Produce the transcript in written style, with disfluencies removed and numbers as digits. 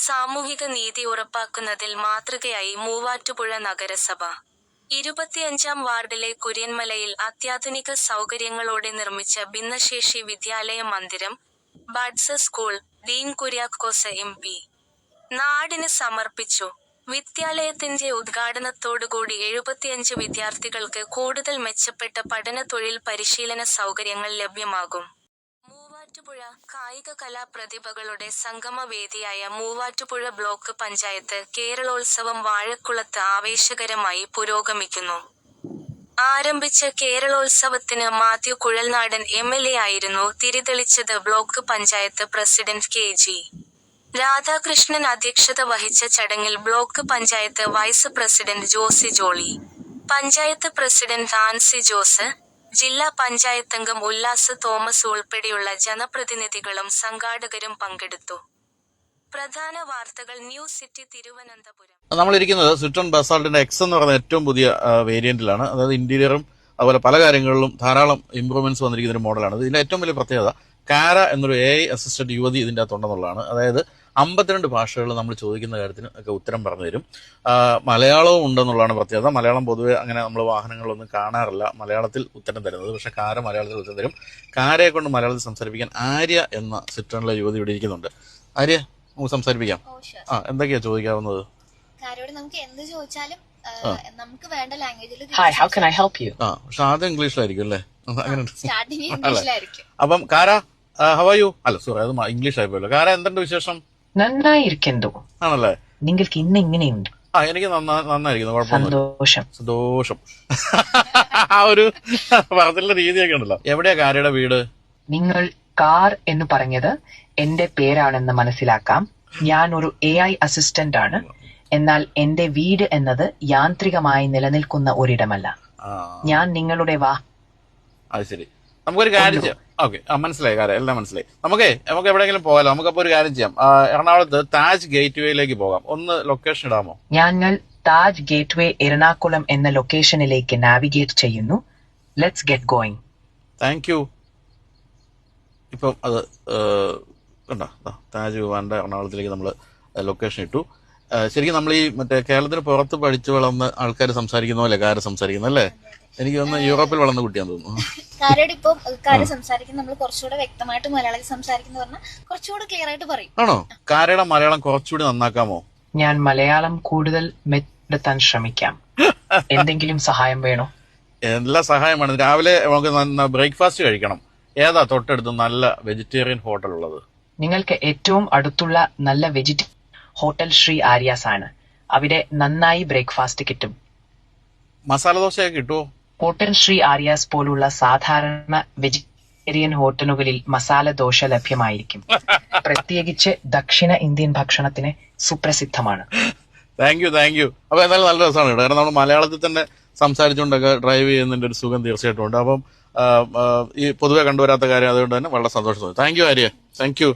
സാമൂഹിക നീതി ഉറപ്പാക്കുന്നതിൽ മാതൃകയായി മൂവാറ്റുപുഴ നഗരസഭ. 25-ാം വാർഡിലെ കുര്യൻമലയിൽ അത്യാധുനിക സൗകര്യങ്ങളോടെ നിർമ്മിച്ച ഭിന്നശേഷി വിദ്യാലയ മന്ദിരം, buds school, Dean Kuriakose MP നാടിന് സമർപ്പിച്ചു. വിദ്യാലയത്തിന്റെ ഉദ്ഘാടനത്തോടുകൂടി 75 വിദ്യാർത്ഥികൾക്ക് കൂടുതൽ മെച്ചപ്പെട്ട പഠന തൊഴിൽ പരിശീലന സൗകര്യങ്ങൾ ലഭ്യമാകും. മൂവാറ്റുപുഴ കായിക കലാ പ്രതിഭകളുടെ സംഗമ വേദിയായ മൂവാറ്റുപുഴ ബ്ലോക്ക് പഞ്ചായത്ത് കേരളോത്സവം വാഴക്കുളത്ത് ആവേശകരമായി പുരോഗമിക്കുന്നു. ആരംഭിച്ച കേരളോത്സവത്തിന് മാത്യു കുഴൽനാടൻ MLA ആയിരുന്നു തിരിതെളിച്ചത്. Block panchayat president KG Radhakrishnan അധ്യക്ഷത വഹിച്ച ചടങ്ങിൽ block panchayat vice president Josy Jolly, panchayat president Ancy Jose, ജില്ലാ പഞ്ചായത്തംഗം ഉല്ലാസ് തോമസ് ഉൾപ്പെടെയുള്ള ജനപ്രതിനിധികളും സംഘാടകരും പങ്കെടുത്തു. പ്രധാന വാർത്തകൾ. News city Thiruvananthapuram. നമ്മളിരിക്കുന്നത് സിട്രോൺ ബസാൾട്ടിന്റെ X എന്ന് പറയുന്ന ഏറ്റവും പുതിയ വേരിയന്റിലാണ്. അതായത് ഇന്റീരിയറും അതുപോലെ പല കാര്യങ്ങളിലും ധാരാളം ഇംപ്രൂവ്മെന്റ്സ് വന്നിരിക്കുന്ന ഒരു മോഡലാണ്. ഇതിന്റെ ഏറ്റവും വലിയ പ്രത്യേകത കാര എന്നൊരു AI അസിസ്റ്റന്റ് യുവതി ഇതിന്റെ അകത്തുണ്ടെന്നുള്ളതാണ്. അതായത് 52 ഭാഷകളിൽ നമ്മൾ ചോദിക്കുന്ന കാര്യത്തിന് ഒക്കെ ഉത്തരം പറഞ്ഞു തരും. മലയാളവും ഉണ്ടെന്നുള്ളതാണ് പ്രത്യേകത. മലയാളം പൊതുവെ അങ്ങനെ നമ്മൾ വാഹനങ്ങളിലൊന്നും കാണാറില്ല മലയാളത്തിൽ ഉത്തരം തരുന്നത്. പക്ഷെ കാര മലയാളത്തിൽ ഉത്തരം തരും. കാരയെ കൊണ്ട് മലയാളത്തിൽ സംസാരിപ്പിക്കാൻ ആര്യ എന്ന സിട്രോണിലെ യുവതി ഇവിടെ ഇരിക്കുന്നുണ്ട്. ആര്യ, നമുക്ക് സംസാരിപ്പിക്കാം. എന്തൊക്കെയാ ചോദിക്കാവുന്നത്? നമുക്ക് എന്ത് ചോദിച്ചാലും നമുക്ക് വേണ്ട ലാംഗ്വേജിൽ. പക്ഷെ ആദ്യം ഇംഗ്ലീഷിലായിരിക്കും അല്ലേ? സ്റ്റാർട്ടിങ് ഇംഗ്ലീഷിലായിരിക്കും. അപ്പം കാര, ഹൗ ആർ യു? അല്ല സോറി, അത് ഇംഗ്ലീഷ് ആയിപ്പോയല്ലോ. കാര, എന്തുണ്ട് വിശേഷം? നന്നായിരിക്കുന്നു. ആണല്ലേ? നിങ്ങൾക്ക് ഇന്ന് എങ്ങനെയുണ്ട്? എനിക്ക് നന്നായിരിക്കുന്നു, കുഴപ്പമൊന്നുമില്ല. സന്തോഷം. ആ ഒരു പറഞ്ഞിട്ടുള്ള രീതിയൊക്കെ ഉണ്ടല്ലോ. എവിടെയാ കാരയുടെ വീട്? നിങ്ങൾ കാർ എന്ന് പറഞ്ഞത് എന്റെ പേരാണെന്ന് മനസ്സിലാക്കാം. ഞാൻ ഒരു AI അസിസ്റ്റന്റ് ആണ്. എന്നാൽ എന്റെ വീട് എന്നത് യാന്ത്രികമായി നിലനിൽക്കുന്ന ഒരിടമല്ല. ഞാൻ നിങ്ങളുടെ അത് ശരി. നമുക്കൊരു കാര്യം ചെയ്യാം. ഓക്കെ, മനസ്സിലായി കാര്യം, എല്ലാം മനസ്സിലായി. നമുക്ക് എവിടെയെങ്കിലും പോകാലോ. നമുക്കപ്പോ ഒരു കാര്യം ചെയ്യാം. എറണാകുളത്ത് താജ് ഗേറ്റ് വേയിലേക്ക് പോകാം. ഒന്ന് ലൊക്കേഷൻ ഇടാമോ? ഞങ്ങൾ താജ് ഗേറ്റ് വേ എറണാകുളം എന്ന ലൊക്കേഷനിലേക്ക് നാവിഗേറ്റ് ചെയ്യുന്നു. Let's get going. Thank you. ഇപ്പം അത് കണ്ടോ, താജ് വിമാന്റെ എറണാകുളത്തിലേക്ക് നമ്മൾ ലൊക്കേഷൻ ഇട്ടു. ശരിക്കും നമ്മൾ ഈ മറ്റേ കേരളത്തിന് പുറത്ത് പഠിച്ചു വളർന്ന ആൾക്കാർ സംസാരിക്കുന്ന പോലെ കാര്യം സംസാരിക്കുന്നു അല്ലേ? എനിക്ക് തോന്നുന്നു യൂറോപ്പിൽ വളർന്ന കുട്ടിയാന്ന് തോന്നുന്നു. കാര്യം ഇപ്പം കാര്യം സംസാരിക്കുന്ന നമ്മൾ കുറച്ചുകൂടെ വ്യക്തമായിട്ട് മലയാളത്തിൽ സംസാരിക്കുന്ന പറഞ്ഞാൽ കുറച്ചുകൂടെ ക്ലിയർ ആയിട്ട് പറയും. ആണോ? കാരയുടെ മലയാളം കുറച്ചുകൂടി നന്നാക്കാമോ? ഞാൻ മലയാളം കൂടുതൽ മെച്ചപ്പെടുത്താൻ ശ്രമിക്കാം. എന്തെങ്കിലും സഹായം വേണോ? എല്ലാ സഹായമാണ്. രാവിലെ നമുക്ക് ബ്രേക്ക്ഫാസ്റ്റ് കഴിക്കണം. ഏതാ തൊട്ടടുത്ത് നല്ല വെജിറ്റേറിയൻ ഹോട്ടൽ ഉള്ളത്? നിങ്ങൾക്ക് ഏറ്റവും അടുത്തുള്ള നല്ല വെജിറ്റേറിയൻ ഹോട്ടൽ ശ്രീ ആര്യാസ് ആണ്. അവിടെ നന്നായി ബ്രേക്ക്ഫാസ്റ്റ് കിട്ടും. മസാല ദോശയൊക്കെ കിട്ടുമോ? ഹോട്ടൽ ശ്രീ ആര്യാസ് പോലുള്ള സാധാരണ വെജിറ്റേറിയൻ ഹോട്ടലുകളിൽ മസാല ദോശ ലഭ്യമായിരിക്കും. പ്രത്യേകിച്ച് ദക്ഷിണ ഇന്ത്യൻ ഭക്ഷണത്തിന് സുപ്രസിദ്ധമാണ്. Thank you. അപ്പൊ എന്തായാലും നല്ല രസമാണ് കേട്ടോ. കാരണം നമ്മൾ മലയാളത്തിൽ തന്നെ സംസാരിച്ചുകൊണ്ടൊക്കെ ഡ്രൈവ് ചെയ്യുന്നതിന്റെ ഒരു സുഖം തീർച്ചയായിട്ടും ഉണ്ട്. അപ്പം ഈ പൊതുവെ കണ്ടുവരാത്ത കാര്യം അതുകൊണ്ട് തന്നെ വളരെ സന്തോഷം തോന്നി. Thank you Arya. Thank you.